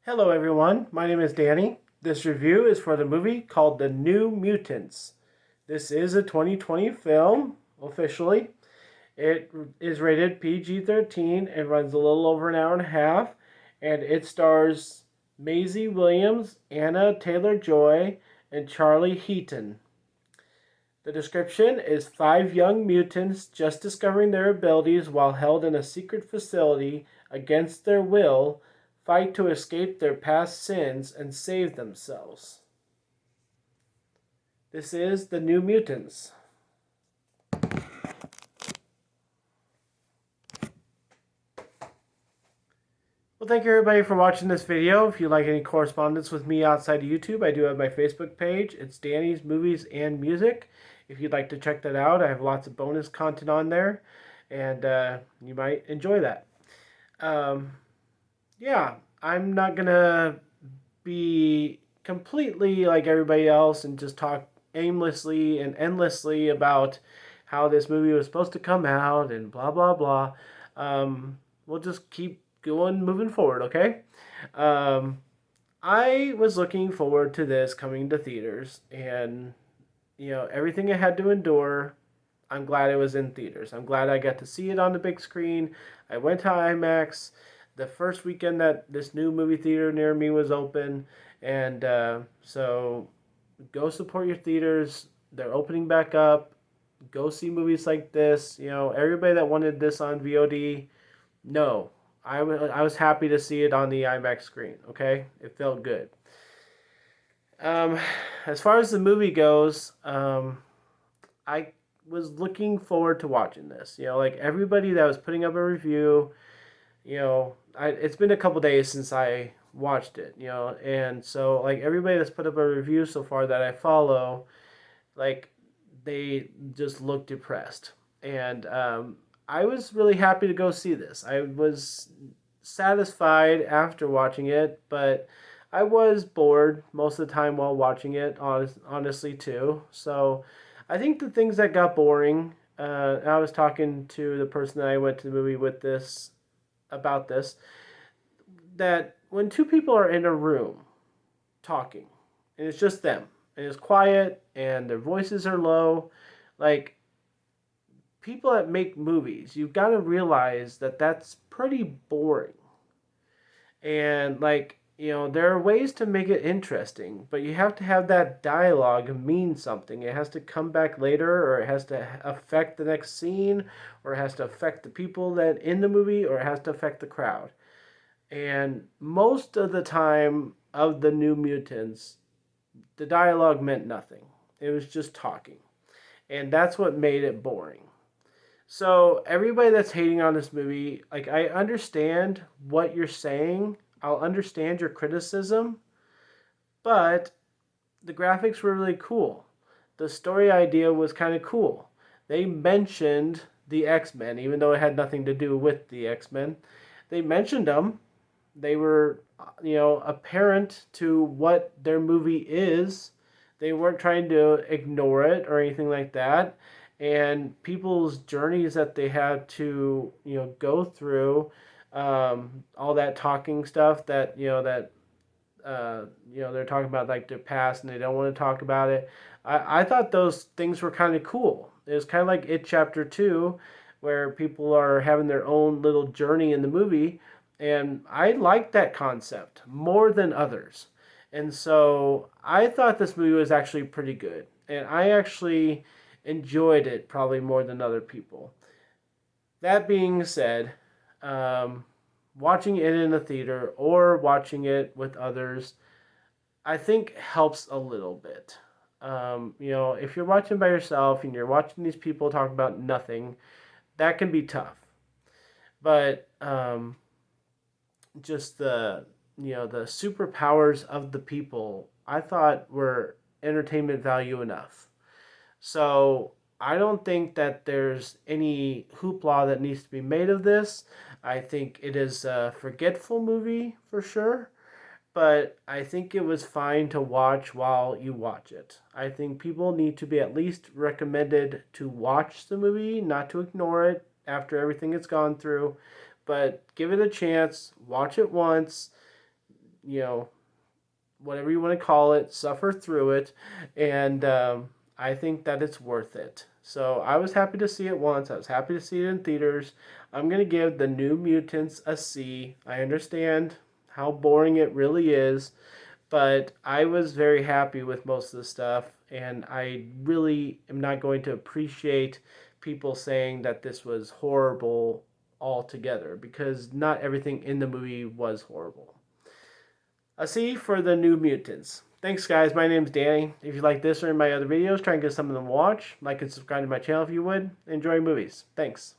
Hello everyone, my name is Danny. This review is for the movie called The New Mutants. This is a 2020 film, officially. It is rated PG-13 and runs a little over an hour and a half, and it stars Maisie Williams, Anna Taylor-Joy, and Charlie Heaton. The description is five young mutants just discovering their abilities while held in a secret facility against their will fight to escape their past sins and save themselves. This is The New Mutants. Well, thank you everybody for watching this video. If you'd like any correspondence with me outside of YouTube, I do have my Facebook page. It's Danny's Movies and Music. If you'd like to check that out, I have lots of bonus content on there, and you might enjoy that. Yeah, I'm not gonna be completely like everybody else and just talk aimlessly and endlessly about how this movie was supposed to come out and blah blah blah. We'll just keep going, moving forward, okay? Um, I was looking forward to this coming to theaters, and everything it had to endure. I'm glad it was in theaters. I'm glad I got to see it on the big screen. I went to IMAX the first weekend that this new movie theater near me was open, and so go support your theaters. They're opening back up. Go see movies like this. Everybody that wanted this on VOD, no. I was happy to see it on the IMAX screen, okay? It felt good. Um, as far as the movie goes, I was looking forward to watching this. Like everybody that was putting up a review, it's been a couple days since I watched it, and so like everybody that's put up a review so far that I follow, like they just look depressed, and I was really happy to go see this. I was satisfied after watching it, but I was bored most of the time while watching it, honestly, too. So I think the things that got boring, I was talking to the person that I went to the movie with this about this, that when two people are in a room talking, and it's just them, and it's quiet, and their voices are low, like people that make movies, you've got to realize that that's pretty boring. And like, there are ways to make it interesting, but you have to have that dialogue mean something. It has to come back later, or it has to affect the next scene, or it has to affect the people that in the movie, or it has to affect the crowd. And most of the time of the New Mutants, the dialogue meant nothing. It was just talking. And that's what made it boring. So everybody that's hating on this movie, like I understand what you're saying. I'll understand your criticism, but the graphics were really cool. The story idea was kind of cool. They mentioned the X-Men, even though it had nothing to do with the X-Men. They mentioned them. They were, apparent to what their movie is. They weren't trying to ignore it or anything like that. And people's journeys that they had to, go through, all that talking stuff that, they're talking about like their past and they don't want to talk about it. I thought those things were kind of cool. It was kind of like It Chapter 2, where people are having their own little journey in the movie. And I liked that concept more than others. And so I thought this movie was actually pretty good. And I actually enjoyed it probably more than other people. That being said, watching it in a theater or watching it with others, I think helps a little bit. If you're watching by yourself and you're watching these people talk about nothing, that can be tough. But just the superpowers of the people, I thought were entertainment value enough. So I don't think that there's any hoopla that needs to be made of this. I think it is a forgetful movie for sure, but I think it was fine to watch while you watch it. I think people need to be at least recommended to watch the movie, not to ignore it after everything it's gone through, but give it a chance, watch it once, you know, whatever you want to call it, suffer through it, and I think that it's worth it. So I was happy to see it once. I was happy to see it in theaters. I'm gonna give the New Mutants a C. I understand how boring it really is, but I was very happy with most of the stuff, and I really am not going to appreciate people saying that this was horrible altogether because not everything in the movie was horrible. A C for the New Mutants. Thanks, guys. My name's Danny. If you like this or my other videos, try and get some of them to watch. Like and subscribe to my channel if you would. Enjoy movies. Thanks.